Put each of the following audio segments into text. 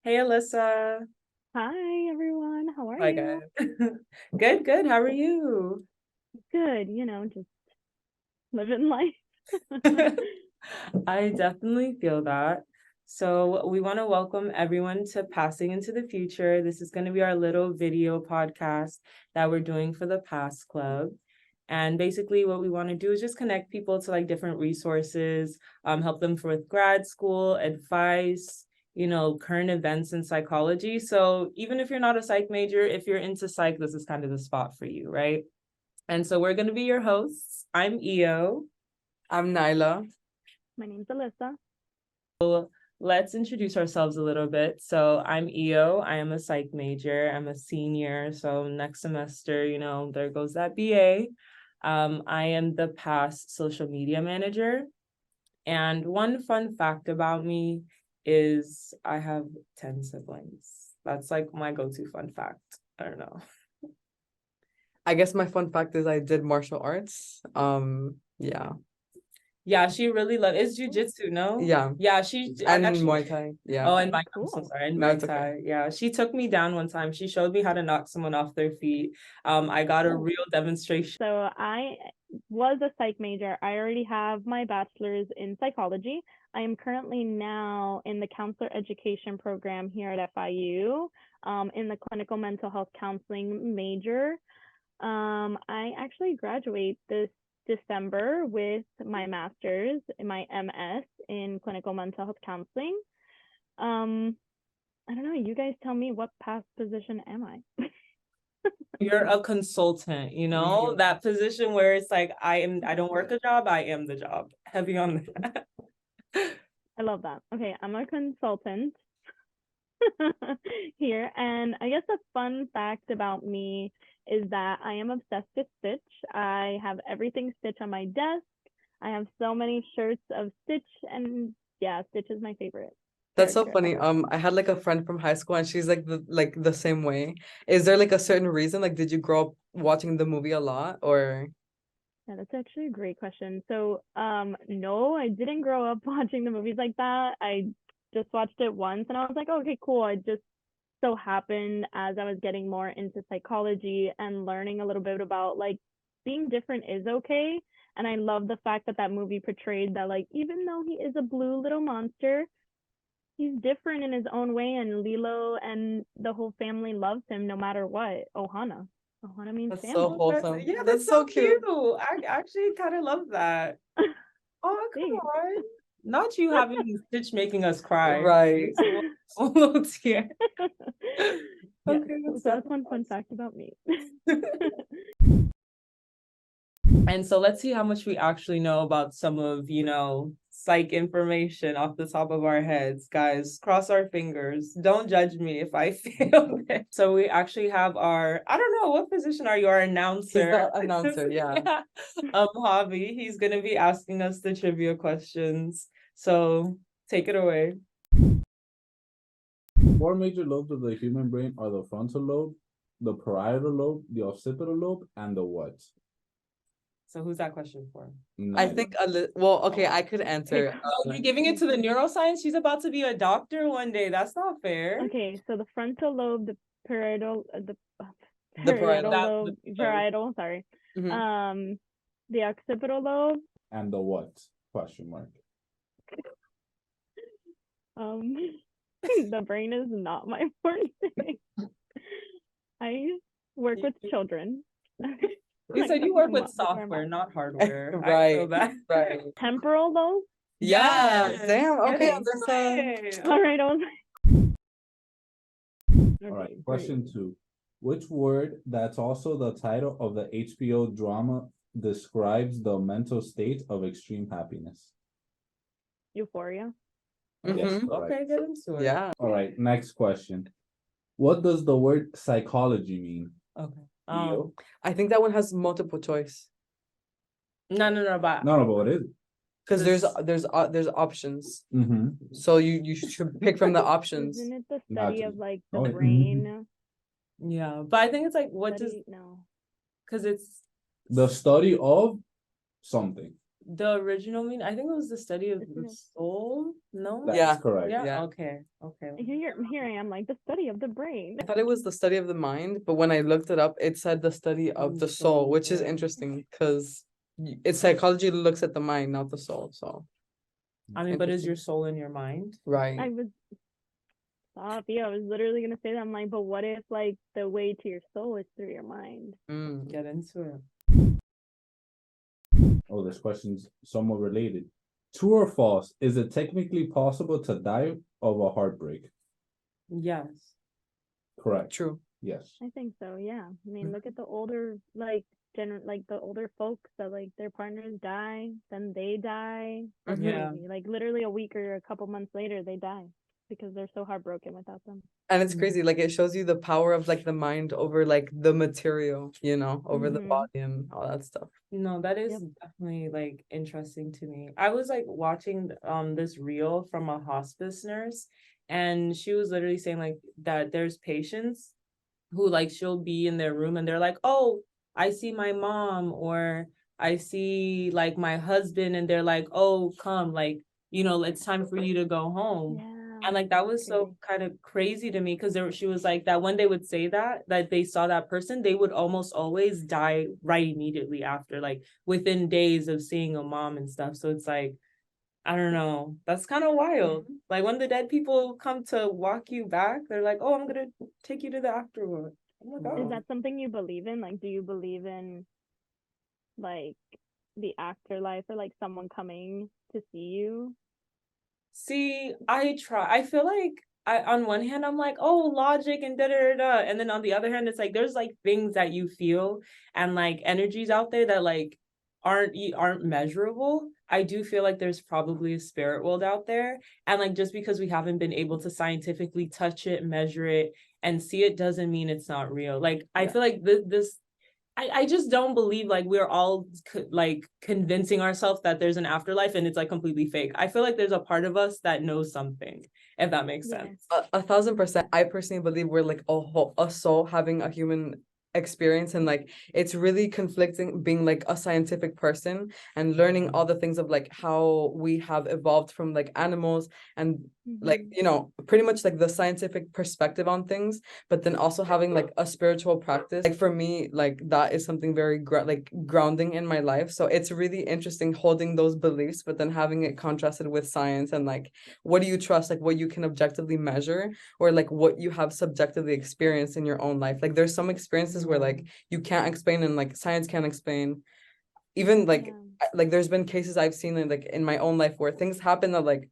Hey, Alyssa. Hi everyone, how are Hi, you? guys. Good, good. How are you? Good, just living life. I definitely feel that. So, we want to welcome everyone to Passing into the Future. This is going to be our little video podcast that we're doing for the Pass Club. And basically, what we want to do is just connect people to like different resources, help them with grad school, advice, current events in psychology. So, even if you're not a psych major, if you're into psych, this is kind of the spot for you, right? And so, we're going to be your hosts. I'm Io. I'm Nyla. My name's Alyssa. Let's introduce ourselves a little bit. So I'm Io. I am a psych major. I'm a senior. So next semester, there goes that BA. I am the past social media manager. And one fun fact about me is I have 10 siblings. That's like my go-to fun fact. I don't know. I guess my fun fact is I did martial arts. Yeah. Yeah, she really loves it's jujitsu, no? Yeah. Yeah, she And actually. Muay Thai. Yeah. Oh, and Oh, I'm so cool. sorry, and No, Muay it's okay. Thai. Yeah, she took me down one time. She showed me how to knock someone off their feet. I got a real demonstration. So I was a psych major. I already have my bachelor's in psychology. I am currently now in the counselor education program here at FIU, in the clinical mental health counseling major. I actually graduate this December with my master's, my MS in clinical mental health counseling. Um, I don't know. You guys tell me, what past position am I? You're a consultant, that position where it's like I don't work a job, I am the job. Heavy on that. I love that. Okay, I'm a consultant here. And I guess a fun fact about me is that I am obsessed with Stitch. I have everything Stitch on my desk. I have so many shirts of Stitch, and yeah, Stitch is my favorite That's so character funny. ever. I had like a friend from high school and she's like the same way. Is there like a certain reason? Like, did you grow up watching the movie a lot or? Yeah, that's actually a great question. So, no, I didn't grow up watching the movies like that. I just watched it once and I was like, oh, okay, cool. I just so happened as I was getting more into psychology and learning a little bit about like being different is okay. And I love the fact that that movie portrayed that, like, even though he is a blue little monster, he's different in his own way. And Lilo and the whole family loves him no matter what. Ohana. Ohana means That's so family. wholesome. Yeah, That's that's so so cute. cute. I actually kind of love that. Oh, come Thanks. on. Not you having Stitch making us cry. Right. It's a little tear. Yes. Okay, So that's that's definitely one fun fact about me. And so let's see how much we actually know about some of, psych information off the top of our heads. Guys, cross our fingers. Don't judge me if I fail it. So we actually have I don't know, what position are you? Our He's announcer. the announcer, yeah. Yeah. Javi. He's gonna be asking us the trivia questions. So take it away. Four major lobes of the human brain are the frontal lobe, the parietal lobe, the occipital lobe, and the what? So who's that question for? I Neither. think well, okay, I could answer. Oh, you're giving it to the neuroscience? She's about to be a doctor one day. That's not fair. Okay, so the frontal lobe, the parietal, the The parietal. parietal lobe, parietal, sorry. Mhm. The occipital lobe, And the what? Question mark. um, the brain is not my forte. I work with children. You said you work with software, not hardware. I feel Right, that. right. Temporal lobe. Yeah, Yes. damn. Okay, Getting Alyssa. it. All right, I was All right, okay, question great. 2. Which word that's also the title of the HBO drama describes the mental state of extreme happiness? Euphoria. Yes, Mm-hmm. correct. Okay, get into it. Yeah. All right, next question. What does the word psychology mean? Okay. Leo? I think that one has multiple choice No, but No, but what is it? because This- there's options. Mm-hmm. So you should pick from the options. Isn't it the Not study to- of like the Oh, brain? yeah, but I think it's like what does Study? No. because it's The study of something. The original meaning, I think it was the study of Isn't the it? soul. No? That Yeah. is correct. Yeah, Yeah. okay, okay. Here I am, like the study of the brain. I thought it was the study of the mind, but when I looked it up, it said the study of the soul, which is Yeah. interesting because it's psychology looks at the mind, not the soul. So, I mean, but is interesting. your soul in your mind? Right. I was stop. Yeah, I was literally gonna say that. I'm like, but what if like the way to your soul is through your mind? Mm. Get into it. Oh, this question's somewhat related. True or false? Is it technically possible to die of a heartbreak? Yes. Correct. True. Yes. I think so. Yeah. I mean, look at the older like like the older folks that like their partners die, then they die. That's Yeah. crazy. Like literally a week or a couple months later, they die because they're so heartbroken without them. And it's Mhm. crazy, like it shows you the power of like the mind over like the material, you know, over the Mhm. body and all that stuff. No, that is Yep. definitely like interesting to me. I was like watching this reel from a hospice nurse, and she was literally saying like that there's patients who like she'll be in their room and they're like, "Oh, I see my mom," or "I see like my husband," and they're like, "Oh, come, like, it's time for you to go home." Yeah. And like that was Crazy. so kind of crazy to me because she was like that when they would say that they saw that person, they would almost always die right immediately after, like within days of seeing a mom and stuff. So it's like, I don't know. That's kind of wild. Like when the dead people come to walk you back, they're like, "Oh, I'm gonna take you to the afterworld." I'm like, Is "Oh." that something you believe in? Like, do you believe in like the afterlife or like someone coming to see you? See, I feel like on one hand, I'm like, oh, logic and da da da da. And then on the other hand, it's like there's like things that you feel and like energies out there that like aren't measurable. I do feel like there's probably a spirit world out there. And like just because we haven't been able to scientifically touch it, measure it, and see it doesn't mean it's not real. Like I feel like this I just don't believe like we're all like convincing ourselves that there's an afterlife and it's like completely fake. I feel like there's a part of us that knows something, if that makes Yeah. sense. 1,000%. I personally believe we're like a soul having a human experience, and like it's really conflicting being like a scientific person and learning all the things of like how we have evolved from like animals and like pretty much like the scientific perspective on things, but then also having like a spiritual practice. Like for me, like that is something very like grounding in my life. So it's really interesting holding those beliefs, but then having it contrasted with science and like what do you trust, like what you can objectively measure or like what you have subjectively experienced in your own life. Like there's some experiences where like you can't explain and like science can't explain. Even like like there's been cases I've seen in like in my own life where things happen that like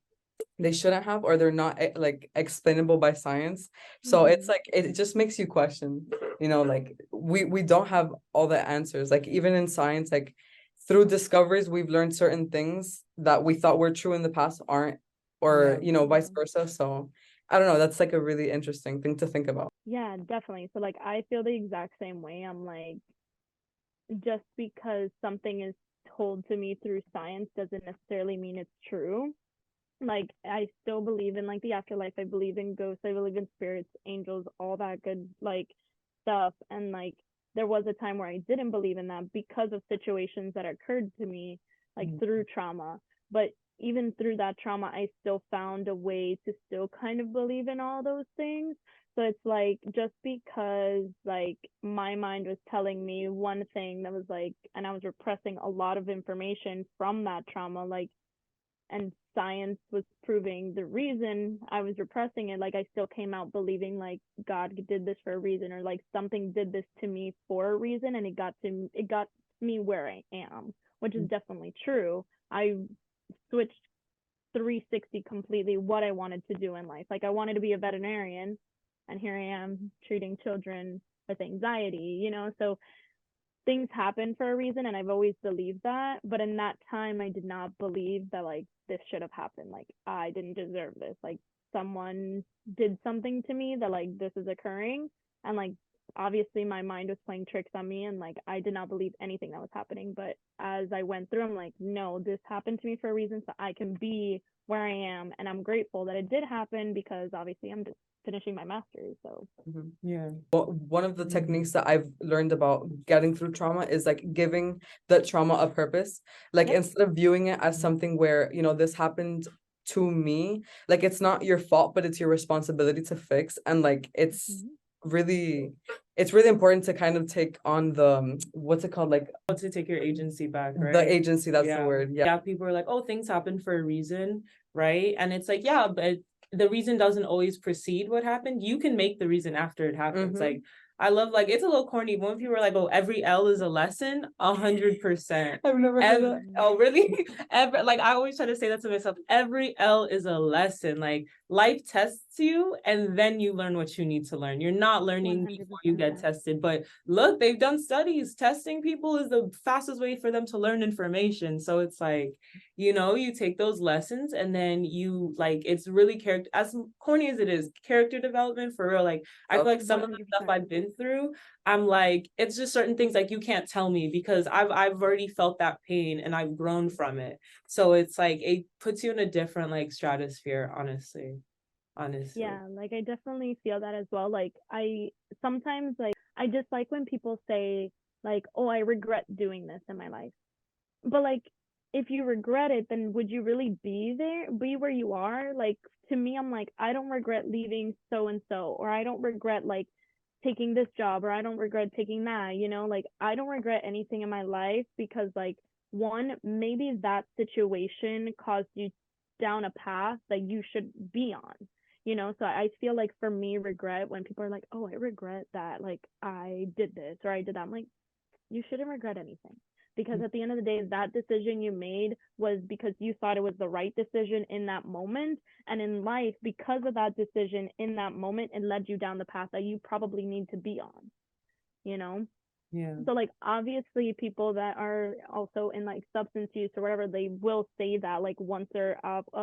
they shouldn't have or they're not like explainable by science. So it's like it just makes you question, like we don't have all the answers. Like even in science, like through discoveries we've learned certain things that we thought were true in the past aren't, or vice versa. So I don't know, that's like a really interesting thing to think about. Yeah, definitely. So like I feel the exact same way. I'm like, just because something is told to me through science doesn't necessarily mean it's true. Like I still believe in like the afterlife. I believe in ghosts. I believe in spirits, angels, all that good like stuff. And like there was a time where I didn't believe in that because of situations that occurred to me like through trauma. But even through that trauma, I still found a way to still kind of believe in all those things. So it's like just because like my mind was telling me one thing that was like, and I was repressing a lot of information from that trauma, like, and science was proving the reason I was repressing it, like I still came out believing like God did this for a reason, or like something did this to me for a reason, and it got me where I am, which is definitely true. I switched 360 completely what I wanted to do in life. Like I wanted to be a veterinarian, and here I am treating children with anxiety, so things happen for a reason, and I've always believed that. But in that time I did not believe that like this should have happened. Like I didn't deserve this. Like someone did something to me that like this is occurring, and like obviously my mind was playing tricks on me, and like I did not believe anything that was happening. But as I went through, I'm like, no, this happened to me for a reason, so I can be where I am, and I'm grateful that it did happen, because obviously I'm just finishing my master's. So Yeah. One of the techniques that I've learned about getting through trauma is like giving the trauma a purpose. Like Yep. instead of viewing it as something where, you know, this happened to me, like it's not your fault, but it's your responsibility to fix. And like it's really important to kind of take on the what's it called, like To take your agency back, right? the agency, that's the Yeah. word. Yeah. Yeah, people are like, oh, things happen for a reason, right? And it's like, yeah, but the reason doesn't always precede what happened. You can make the reason after it happens. Mhm. Like, I love, like, it's a little corny, but when people are like, oh, every L is a lesson, 100%. I've never heard that. Oh, really? Like, I always try to say that to myself. Every L is a lesson. Like, life tests you, and then you learn what you need to learn. You're not learning before you get 100%. tested. But look, they've done studies. Testing people is the fastest way for them to learn information. So it's like, you know, you take those lessons and then you, like, it's really as corny as it is, character development for real. Like, I feel like some of the stuff 100%. I've been through, I'm like, it's just certain things like you can't tell me because I've already felt that pain and I've grown from it. So it's like it puts you in a different like stratosphere, honestly. Yeah, like I definitely feel that as well. Like I sometimes like I dislike when people say like, oh, I regret doing this in my life. But like if you regret it, then would you really be where you are? Like to me, I'm like, I don't regret leaving so and so, or I don't regret like taking this job, or I don't regret taking that, you know, like I don't regret anything in my life because like one, maybe that situation caused you down a path that you should be on, you know. So I feel like for me, regret, when people are like, oh, I regret that like I did this or I did that, I'm like, you shouldn't regret anything, because at the end of the day, that decision you made was because you thought it was the right decision in that moment. And in life, because of that decision in that moment, it led you down the path that you probably need to be on, you know? Yeah. So like obviously people that are also in like substance use or whatever, they will say that like once they're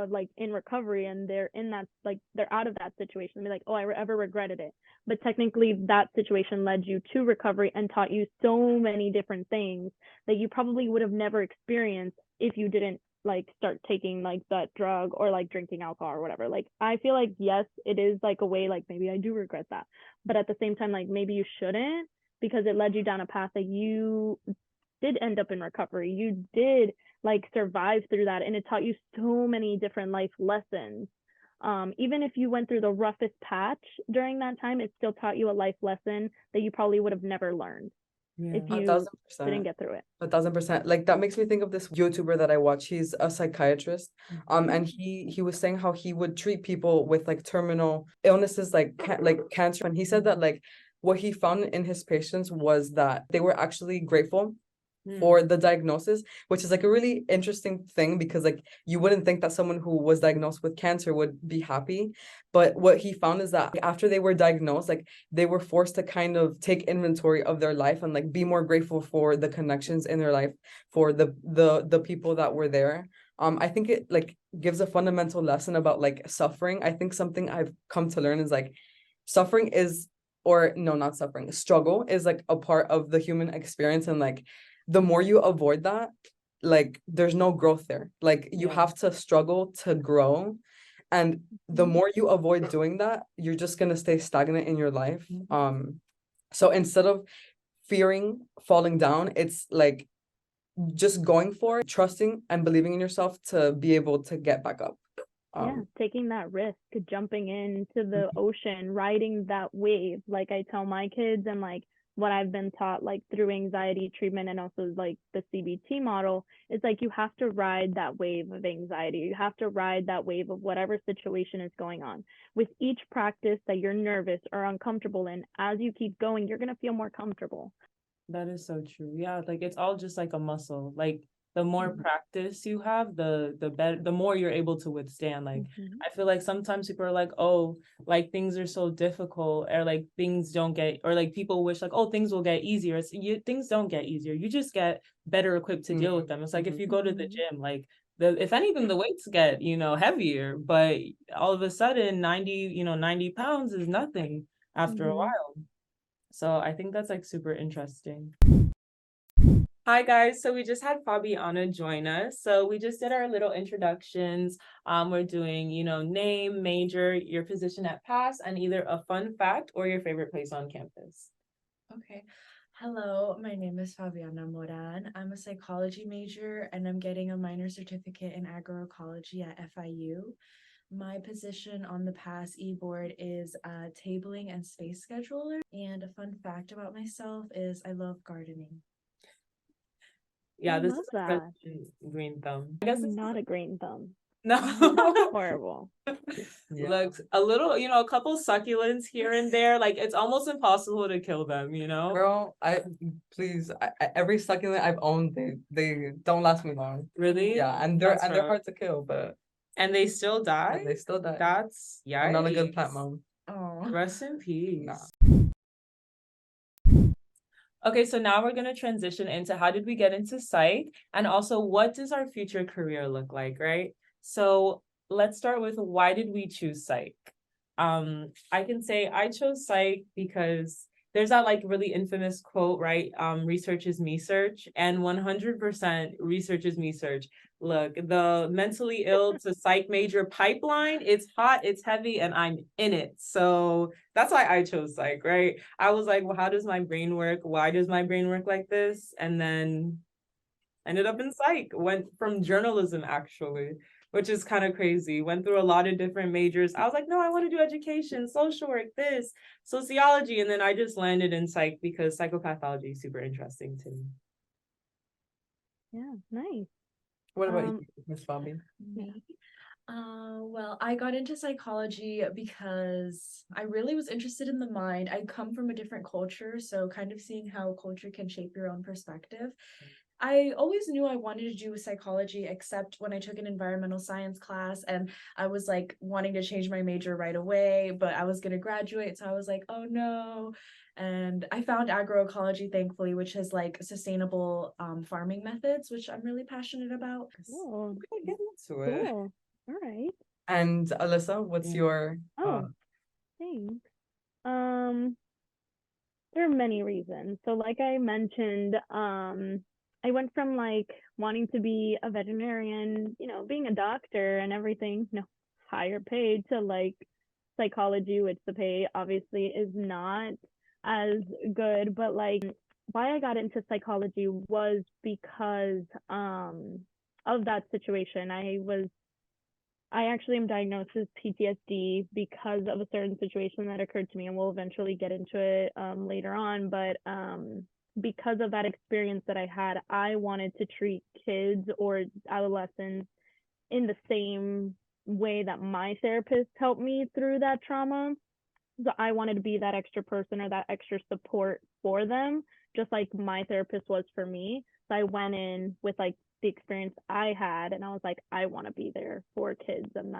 like in recovery and they're in that, like they're out of that situation, be like, oh, I ever regretted it. But technically that situation led you to recovery and taught you so many different things that you probably would have never experienced if you didn't like start taking like that drug or like drinking alcohol or whatever. Like I feel like yes, it is like a way, like maybe I do regret that, but at the same time, like maybe you shouldn't, because it led you down a path that you did end up in recovery. You did like survive through that, and it taught you so many different life lessons. Even if you went through the roughest patch during that time, it still taught you a life lesson that you probably would have never learned if you didn't 1,000%. get through it. 1,000%. Like that makes me think of this YouTuber that I watch. He's a psychiatrist. And he was saying how he would treat people with like terminal illnesses like cancer. And he said that like what he found in his patients was that they were actually grateful for the diagnosis, which is like a really interesting thing, because like you wouldn't think that someone who was diagnosed with cancer would be happy. But what he found is that after they were diagnosed, like they were forced to kind of take inventory of their life and like be more grateful for the connections in their life, for the people that were there. I think it like gives a fundamental lesson about like suffering. I think something I've come to learn is like suffering is, or no, not suffering, struggle is like a part of the human experience. And like the more you avoid that, like there's no growth there. Like you have to struggle to grow. And the more you avoid doing that, you're just gonna stay stagnant in your life. So instead of fearing falling down, it's like just going for it, trusting and believing in yourself to be able to get back up. Taking that risk, jumping into the ocean, riding that wave. Like I tell my kids, and like what I've been taught like through anxiety treatment and also like the CBT model, is like you have to ride that wave of anxiety. You have to ride that wave of whatever situation is going on. With each practice that you're nervous or uncomfortable in, as you keep going, you're going to feel more comfortable. That is so true. Yeah, like it's all just like a muscle. Like the more practice you have, the better, the more you're able to withstand. Like I feel like sometimes people are like, oh, like things are so difficult, or like things don't get, or like people wish like, oh, things will get easier. Things don't get easier. You just get better equipped to deal with them. It's like if you go to the gym, like if anything, the weights get, heavier, but all of a sudden 90 pounds is nothing after a while. So I think that's like super interesting. Hi guys, so we just had Fabiana join us. So we just did our little introductions. We're doing, name, major, your position at PASS, and either a fun fact or your favorite place on campus. Okay. Hello, my name is Fabiana Moran. I'm a psychology major and I'm getting a minor certificate in agroecology at FIU. My position on the PASS e-board is tabling and space scheduler. And a fun fact about myself is I love gardening. Yeah, I this love is that. President Green Thumb. I guess I'm this not a green thumb. no. Horrible. Yeah. Looks a little, a couple succulents here and there. Like it's almost impossible to kill them, Girl, please, every succulent I've owned, they don't last me long. Really? Yeah, and That's they're rough. hard to kill, but And they still die? they still die. That's I'm not a good yikes. plant mom. Oh. Rest in peace. Nah. Okay, so now we're going to transition into how did we get into psych, and also what does our future career look like, right? So let's start with why did we choose psych? I can say I chose psych because there's that like really infamous quote, right? Research is me search, and 100% research is me search. Look, the mentally ill to psych major pipeline, it's hot, it's heavy, and I'm in it. So that's why I chose psych, right? I was like, well, how does my brain work? Why does my brain work like this? And then ended up in psych, went from journalism actually, which is kind of crazy. Went through a lot of different majors. I was like, no, I want to do education, social work, this, sociology. And then I just landed in psych because psychopathology is super interesting to me. Yeah, nice. What about you, Miss Bobby? Me? Well, I got into psychology because I really was interested in the mind. I come from a different culture, so kind of seeing how culture can shape your own perspective. I always knew I wanted to do psychology, except when I took an environmental science class and I was like wanting to change my major right away, but I was going to graduate. So I was like, oh no. And I found agroecology, thankfully, which is like sustainable farming methods, which I'm really passionate about. Cool. We can get into it. Cool. All right. And Alyssa, what's your Oh, thanks. There are many reasons. So like I mentioned, I went from like wanting to be a veterinarian, being a doctor and everything, higher paid, to like psychology, which the pay obviously is not as good, but like why I got into psychology was because of that situation. I actually am diagnosed with PTSD because of a certain situation that occurred to me, and we'll eventually get into it later on. But because of that experience that I had, I wanted to treat kids or adolescents in the same way that my therapist helped me through that trauma. So I wanted to be that extra person or that extra support for them, just like my therapist was for me. So I went in with like the experience I had, and I was like, I want to be there for kids. And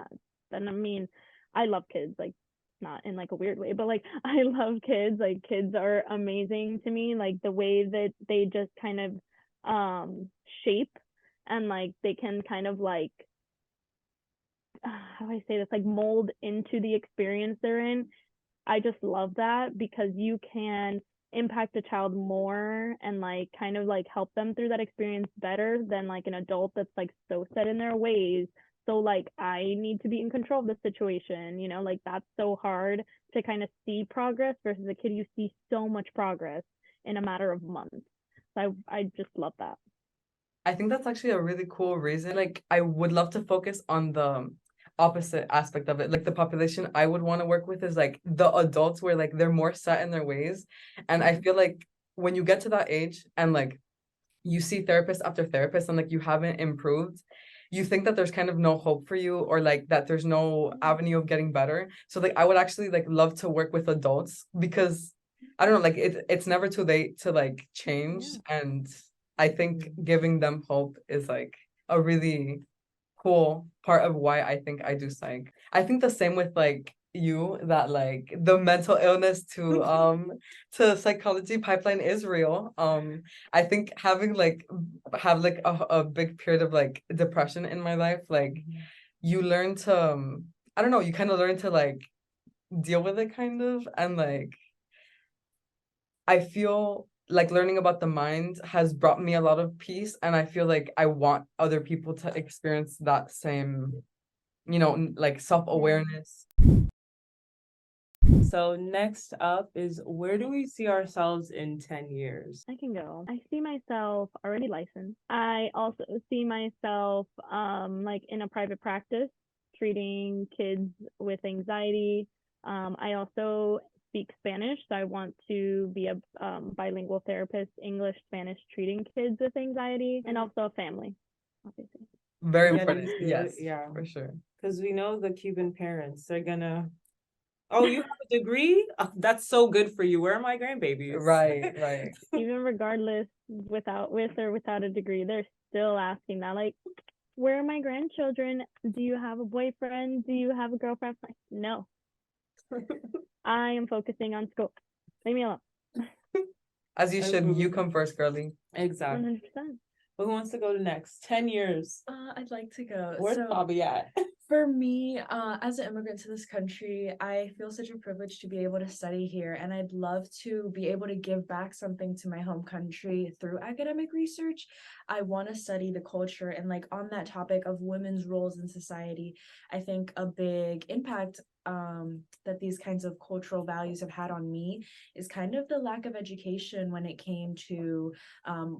I mean, I love kids, like not in like a weird way, but like I love kids. Like kids are amazing to me. Like the way that they just kind of shape, and like they can kind of like how do I say this, like mold into the experience they're in. I just love that because you can impact a child more and like kind of like help them through that experience better than like an adult that's like so set in their ways. So like I need to be in control of the situation, like that's so hard to kind of see progress versus a kid, you see so much progress in a matter of months. So I just love that. I think that's actually a really cool reason. Like, I would love to focus on the opposite aspect of it. Like, the population I would want to work with is like the adults where like they're more set in their ways. And I feel like when you get to that age and like you see therapist after therapist and like you haven't improved, you think that there's kind of no hope for you or like that there's no avenue of getting better. So like I would actually like love to work with adults because I don't know, like it's never too late to like change. And I think giving them hope is like a really cool part of why I think I do psych. I think the same with like you, that like the mental illness to psychology pipeline is real. I think having like have like a big period of like depression in my life, like you learn to I don't know, you kind of learn to like deal with it kind of, and like I feel like learning about the mind has brought me a lot of peace, and I feel like I want other people to experience that same, like self-awareness. So next up is, where do we see ourselves in 10 years? I can go. I see myself already licensed. I also see myself like in a private practice treating kids with anxiety. I also speak Spanish, so I want to be a bilingual therapist, English, Spanish, treating kids with anxiety, and also a family, obviously. Very Get important. into Yes, it, yeah. for sure. Because we know the Cuban parents, they're gonna, oh, you have a degree? Oh, that's so good for you. Where are my grandbabies? Right. Even regardless, with or without a degree, they're still asking that. Like, where are my grandchildren? Do you have a boyfriend? Do you have a girlfriend? Like, no. I am focusing on school. Leave me alone. As you should. You Agreed. come first, girly. Exactly. 100%. But who wants to go to next? 10 years. I'd like to go. Where's So Bobby at? for me, as an immigrant to this country, I feel such a privilege to be able to study here, and I'd love to be able to give back something to my home country through academic research. I want to study the culture, and like on that topic of women's roles in society, I think a big impact that these kinds of cultural values have had on me is kind of the lack of education when it came to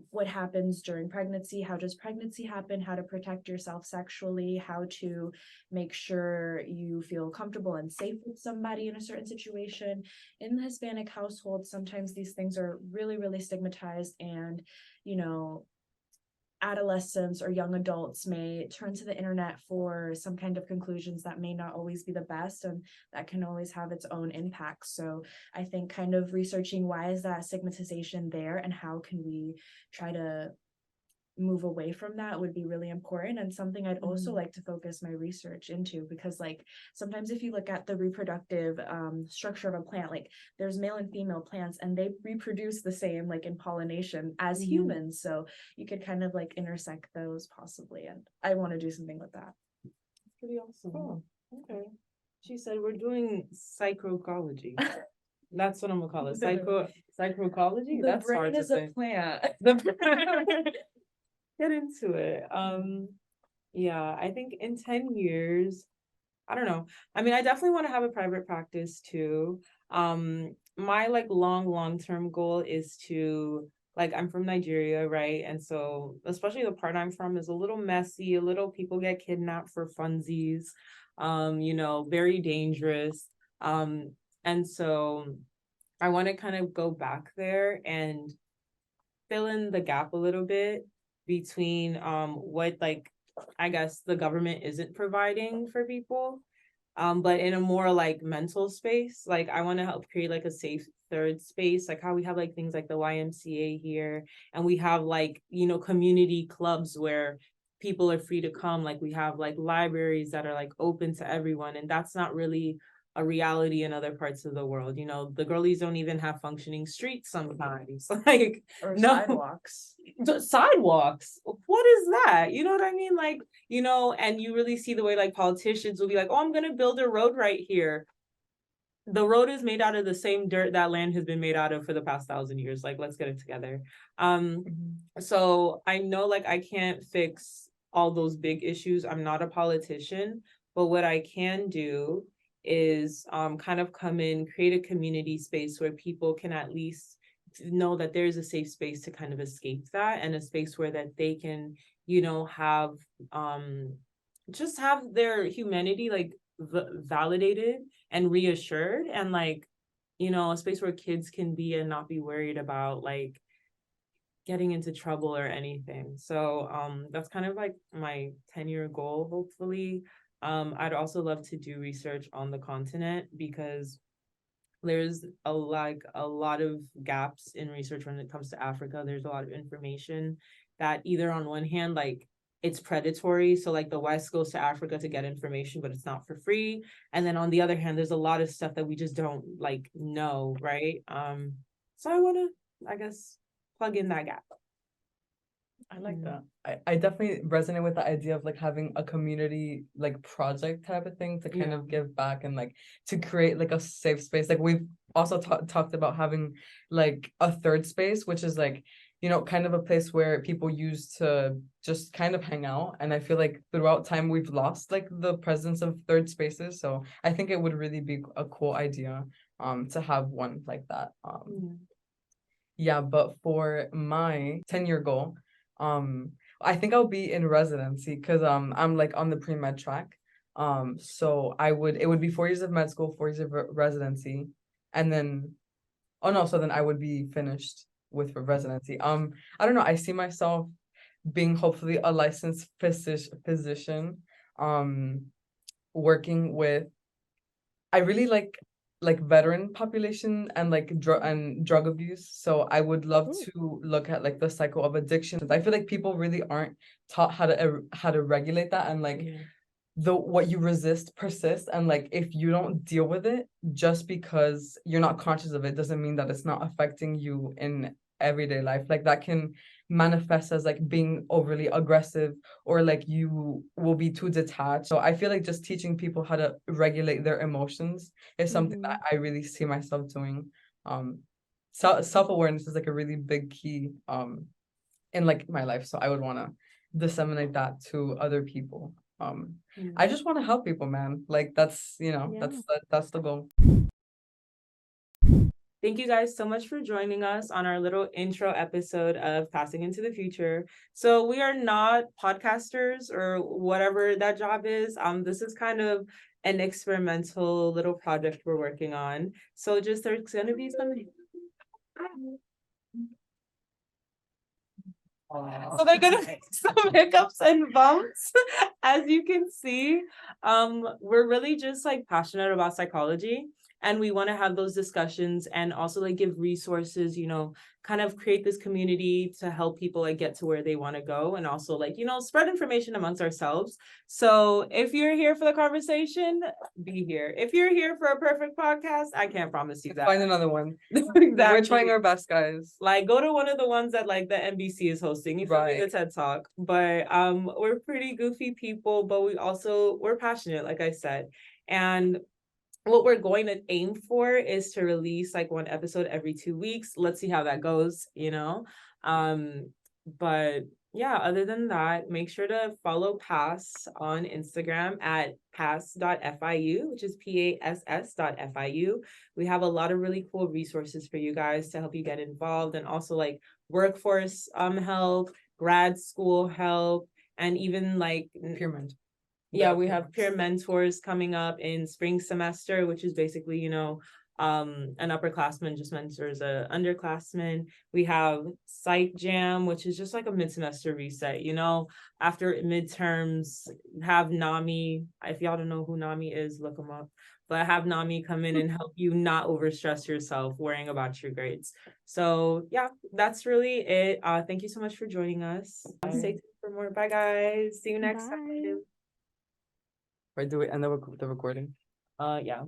what happens during pregnancy, how does pregnancy happen, how to protect yourself sexually, how to make sure you feel comfortable and safe with somebody in a certain situation. In the Hispanic household, sometimes these things are really, really stigmatized, and, adolescents or young adults may turn to the internet for some kind of conclusions that may not always be the best, and that can always have its own impacts. So I think kind of researching why is that stigmatization there and how can we try to move away from that would be really important, and something I'd also like to focus my research into, because like sometimes if you look at the reproductive structure of a plant, like there's male and female plants and they reproduce the same like in pollination as humans, so you could kind of like intersect those possibly, and I want to do something with that. Pretty awesome. Cool. Okay. She said we're doing psychology. That's what I'm gonna call it. Psychology? The That's brain hard to is a say. plant. Get into it. Yeah, I think in 10 years, I don't know. I mean, I definitely want to have a private practice too. My like long-term goal is to, like, I'm from Nigeria, right? And so especially the part I'm from is a little messy, a little people get kidnapped for funsies, very dangerous. And so I want to kind of go back there and fill in the gap a little bit between what, like, I guess the government isn't providing for people, but in a more like mental space. Like I want to help create like a safe third space, like how we have like things like the YMCA here, and we have like, community clubs where people are free to come. Like we have like libraries that are like open to everyone, and that's not really a reality in other parts of the world. The girlies don't even have functioning streets sometimes. Like Or no sidewalks. sidewalks. What is that? You know what I mean? Like, and you really see the way like politicians will be like, oh, I'm gonna build a road right here. The road is made out of the same dirt that land has been made out of for the past 1,000 years. Like, let's get it together. So I know like I can't fix all those big issues. I'm not a politician, but what I can do is kind of come in, create a community space where people can at least know that there's a safe space to kind of escape that, and a space where that they can, have just have their humanity like validated and reassured, and like, a space where kids can be and not be worried about like getting into trouble or anything. So that's kind of like my 10-year goal, hopefully. I'd also love to do research on the continent, because there's a lot of gaps in research when it comes to Africa. There's a lot of information that either on one hand, like it's predatory. So like the West goes to Africa to get information, but it's not for free. And then on the other hand, there's a lot of stuff that we just don't like know, right? So I want to, I guess, plug in that gap. I like that. I definitely resonate with the idea of like having a community like project type of thing to kind of give back and like to create like a safe space. Like also talked about having like a third space, which is like, kind of a place where people used to just kind of hang out. And I feel like throughout time we've lost like the presence of third spaces. So I think it would really be a cool idea to have one like that. Yeah, but for my 10-year goal, I think I'll be in residency because I'm like on the pre-med track. So it would be 4 years of med school, 4 years of residency, and then so then I would be finished with residency. I don't know, I see myself being hopefully a licensed physician, working with, I really like veteran population and like drug abuse. So I would love to look at like the cycle of addiction. I feel like people really aren't taught how to regulate that, and like what you resist persists, and like if you don't deal with it, just because you're not conscious of it doesn't mean that it's not affecting you in everyday life. Like that can manifest as like being overly aggressive, or like you will be too detached. So I feel like just teaching people how to regulate their emotions is something that I really see myself doing. Self-awareness is like a really big key in like my life, so I would want to disseminate that to other people. I just want to help people, man. Like that's that's the goal. Thank you guys so much for joining us on our little intro episode of Passing into the Future. So we are not podcasters or whatever that job is. This is kind of an experimental little project we're working on. So just there's gonna be some. So they're gonna be some hiccups and bumps, as you can see. We're really just like passionate about psychology, and we want to have those discussions and also like give resources, kind of create this community to help people like get to where they want to go, and also like, spread information amongst ourselves. So if you're here for the conversation, be here. If you're here for a perfect podcast, I can't promise you that. Find another one. Exactly. We're trying our best, guys. Like go to one of the ones that like the NBC is hosting. You feel me? The TED Talk. But we're pretty goofy people, but we're passionate, like I said. And what we're going to aim for is to release like one episode every 2 weeks. Let's see how that goes, but yeah, other than that, make sure to follow Pass on Instagram at pass.fiu, which is PASS.FIU. We have a lot of really cool resources for you guys to help you get involved, and also like workforce help, grad school help, and even like peer mentor. Yeah, we have peer mentors coming up in spring semester, which is basically, an upperclassman just mentors a underclassman. We have psych jam, which is just like a mid-semester reset, after midterms, have NAMI. If y'all don't know who NAMI is, look them up. But have NAMI come in and help you not overstress yourself worrying about your grades. So yeah, that's really it. Thank you so much for joining us. Stay tuned for more. Bye guys. See you next time. Or do we end the recording? Yeah.